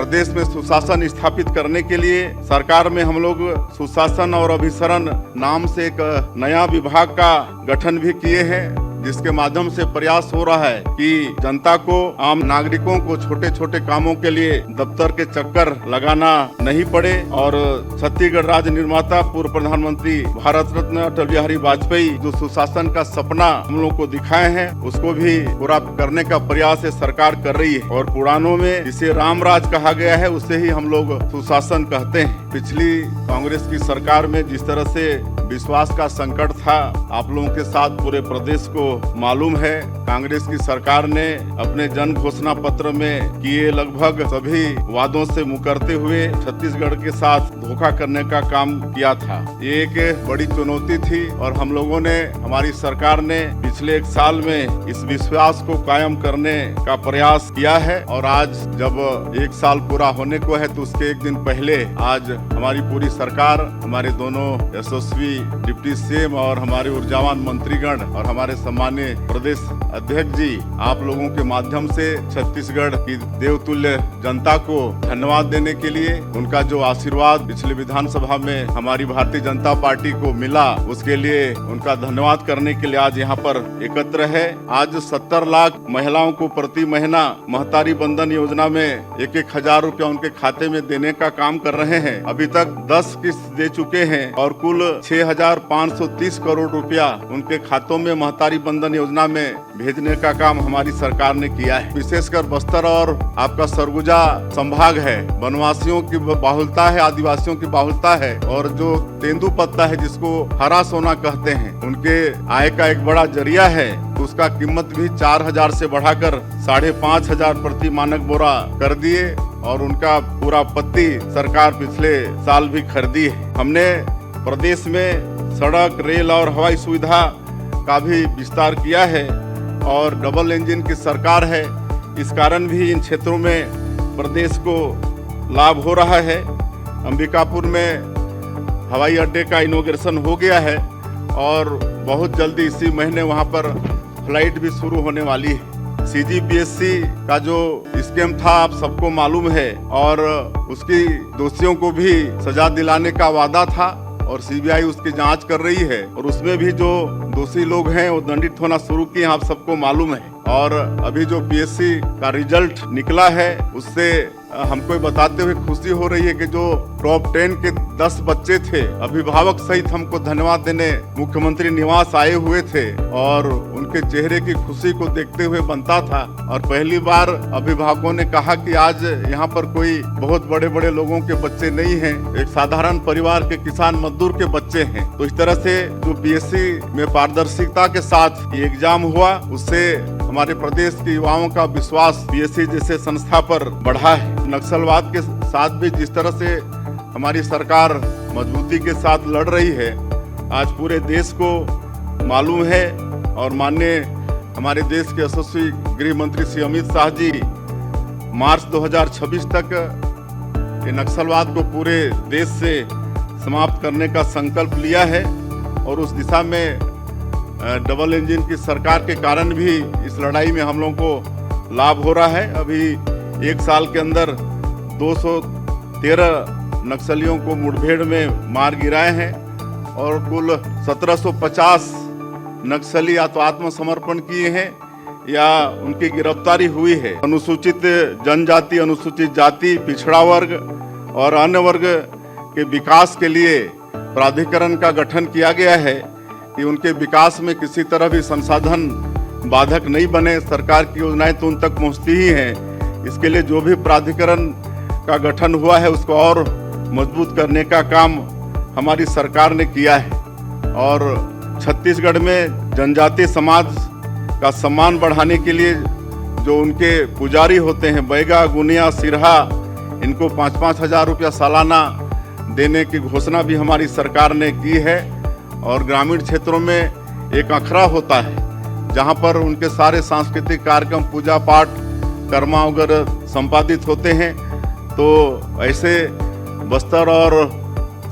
प्रदेश में सुशासन स्थापित करने के लिए सरकार में हम लोग सुशासन और अभिसरण नाम से एक नया विभाग का गठन भी किए हैं, जिसके माध्यम से प्रयास हो रहा है कि जनता को, आम नागरिकों को छोटे छोटे कामों के लिए दफ्तर के चक्कर लगाना नहीं पड़े और छत्तीसगढ़ राज्य निर्माता पूर्व प्रधानमंत्री भारत रत्न अटल बिहारी वाजपेयी जो सुशासन का सपना हम लोग को दिखाए हैं, उसको भी पूरा करने का प्रयास ये सरकार कर रही है। और पुराणों में जिसे राम राज कहा गया है, उसे ही हम लोग सुशासन कहते हैं। पिछली कांग्रेस की सरकार में जिस तरह से विश्वास का संकट था, आप लोगों के साथ पूरे प्रदेश को मालूम है। कांग्रेस की सरकार ने अपने जन घोषणा पत्र में किए लगभग सभी वादों से मुकरते हुए छत्तीसगढ़ के साथ धोखा करने का काम किया था। ये एक बड़ी चुनौती थी और हम लोगों ने, हमारी सरकार ने पिछले एक साल में इस विश्वास को कायम करने का प्रयास किया है। और आज जब एक साल पूरा होने को है, तो उसके एक दिन पहले आज हमारी पूरी सरकार, हमारे दोनों यशस्वी डिप्टी सीएम और हमारे ऊर्जावान मंत्रीगण और हमारे सम्मानीय प्रदेश अध्यक्ष जी, आप लोगों के माध्यम से छत्तीसगढ़ की देवतुल्य जनता को धन्यवाद देने के लिए, उनका जो आशीर्वाद पिछले विधानसभा में हमारी भारतीय जनता पार्टी को मिला, उसके लिए उनका धन्यवाद करने के लिए आज यहाँ पर एकत्र है। आज 70 लाख महिलाओं को प्रति महीना महतारी बंधन योजना में 1,000 रुपया उनके खाते में देने का काम कर रहे हैं। अभी तक 10 किस्त दे चुके हैं और कुल 6,530 करोड़ रुपया उनके खातों में महतारी बंधन योजना में भेजने का काम हमारी सरकार ने किया है। विशेषकर बस्तर और आपका सरगुजा संभाग है, वनवासियों की बाहुलता है, आदिवासियों की बाहुलता है, और जो तेंदुपत्ता है जिसको हरा सोना कहते हैं, उनके आय का एक बड़ा जरिया है। तो उसका कीमत भी 4,000 से बढ़ाकर 5,500 प्रति मानक बोरा कर दिए और उनका पूरा पत्ती सरकार पिछले साल भी खरीदी है। हमने प्रदेश में सड़क, रेल और हवाई सुविधा का भी विस्तार किया है और डबल इंजन की सरकार है। इस कारण भी इन क्षेत्रों में प्रदेश को लाभ हो रहा है। अंबिकापुर में हवाई अड्डे का इनॉग्रेशन हो गया है और बहुत जल्दी इसी महीने वहां पर फ्लाइट भी शुरू होने वाली है। CGPSC का जो स्कीम था आप सबको मालूम है और उसकी दोषियों को भी सजा दिलाने का वादा था और CBI उसकी जांच कर रही है और उसमें भी जो दोषी लोग हैं वो दंडित होना शुरू किए, आप सबको मालूम है। और अभी जो PSC का रिजल्ट निकला है, उससे हमको बताते हुए खुशी हो रही है कि जो टॉप 10 के 10 बच्चे थे, अभिभावक सहित हमको धन्यवाद देने मुख्यमंत्री निवास आए हुए थे और उनके चेहरे की खुशी को देखते हुए बनता था। और पहली बार अभिभावकों ने कहा कि आज यहाँ पर कोई बहुत बड़े बड़े लोगों के बच्चे नहीं हैं, एक साधारण परिवार के किसान मजदूर के बच्चे हैं। तो इस तरह से जो PSC में पारदर्शिता के साथ ये एग्जाम हुआ, उससे हमारे प्रदेश के युवाओं का विश्वास PSC जैसे संस्था पर बढ़ा है। नक्सलवाद के साथ भी जिस तरह से हमारी सरकार मजबूती के साथ लड़ रही है, आज पूरे देश को मालूम है। और माननीय हमारे देश के यशस्वी गृह मंत्री श्री अमित शाह जी मार्च 2026 तक ये नक्सलवाद को पूरे देश से समाप्त करने का संकल्प लिया है और उस दिशा में डबल इंजन की सरकार के कारण भी इस लड़ाई में हम लोगों को लाभ हो रहा है। अभी एक साल के अंदर 213 नक्सलियों को मुठभेड़ में मार गिराए हैं और कुल 1750 नक्सली या तो आत्मसमर्पण किए हैं या उनकी गिरफ्तारी हुई है। अनुसूचित जनजाति, अनुसूचित जाति, पिछड़ा वर्ग और अन्य वर्ग के विकास के लिए प्राधिकरण का गठन किया गया है कि उनके विकास में किसी तरह भी संसाधन बाधक नहीं बने। सरकार की योजनाएं तो उन तक पहुंचती ही हैं। इसके लिए जो भी प्राधिकरण का गठन हुआ है उसको और मजबूत करने का काम हमारी सरकार ने किया है। और छत्तीसगढ़ में जनजातीय समाज का सम्मान बढ़ाने के लिए जो उनके पुजारी होते हैं, बैगा, गुनिया, सिरहा, इनको 5-5 हज़ार रुपया सालाना देने की घोषणा भी हमारी सरकार ने की है। और ग्रामीण क्षेत्रों में एक अखड़ा होता है जहां पर उनके सारे सांस्कृतिक कार्यक्रम, पूजा पाठ, कर्मा वगैरह संपादित होते हैं। तो ऐसे बस्तर और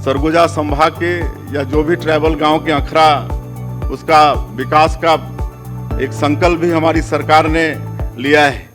सरगुजा संभाग के या जो भी ट्राइबल गांव के अखड़ा, उसका विकास का एक संकल्प भी हमारी सरकार ने लिया है।